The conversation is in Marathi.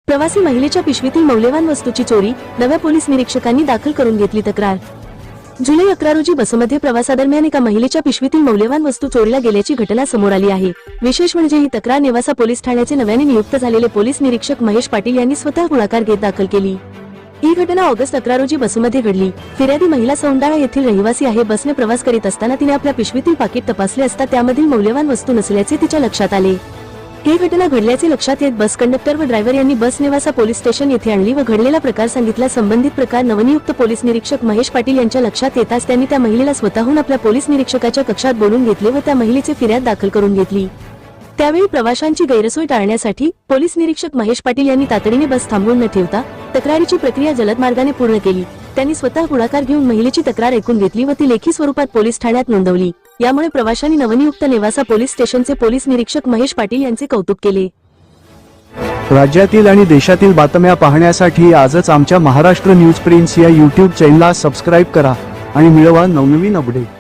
प्रवासी महिलेच्या पिशवीतील मौल्यवान वस्तूची चोरी, नव्या पोलीस निरीक्षकांनी दाखल करून घेतली तक्रार। जुलै 11 रोजी बसमध्ये प्रवासादरम्यान एका महिलेच्या पिशवीतील मौल्यवान वस्तू चोरीला गेल्याची घटना समोर आली आहे। विशेष म्हणजे ही तक्रार नेवासा पोलीस ठाण्याचे नव्याने नियुक्त झालेले पोलीस निरीक्षक महेश पाटील यांनी स्वतः गुन्हा घेत दाखल केली। ही घटना ऑगस्ट 11 रोजी बसमध्ये घडली। फिर्यादी महिला सौंदाळा येथील रहिवासी आहे। बसने प्रवास करीत असताना तिने आपल्या पिशवीतील पाकिट तपासले असता त्यामधील मौल्यवान वस्तू नसल्याचे तिच्या लक्षात आले। ही घटना घडल्याचे लक्षात येत बस कंडक्टर व ड्रायव्हर यांनी बस नेवासा पोलीस स्टेशन येथे आणली व घडलेला प्रकार सांगितला। संबंधित प्रकार नवनियुक्त पोलीस निरीक्षक महेश पाटील यांच्या लक्षात येताच त्यांनी त्या महिलेला स्वतःहून आपल्या पोलीस निरीक्षकाच्या कक्षात बोलून घेतले व त्या महिलेची फिर्याद दाखल करून घेतली। त्यावेळी प्रवाशांची गैरसोय टाळण्यासाठी पोलीस निरीक्षक महेश पाटील यांनी तातडीने बस थांबवून न ठेवता तक्रारीची प्रक्रिया जलद मार्गाने पूर्ण केली। त्यांनी स्वतः गुन्हा घेऊन महिलेची तक्रार ऐकून घेतली व ती लेखी स्वरूपात पोलीस ठाण्यात नोंदवली। यामुळे प्रवाशांनी नवनियुक्त नेवासा पोलीस स्टेशनचे पोलीस निरीक्षक महेश पाटील यांचे कौतुक केले। राज्यातील आणि देशातील बातम्या पाहण्यासाठी आजच आमच्या महाराष्ट्र न्यूज प्रिन्स या YouTube चॅनलला सबस्क्राइब करा आणि मिळवा नवनवीन अपडेट।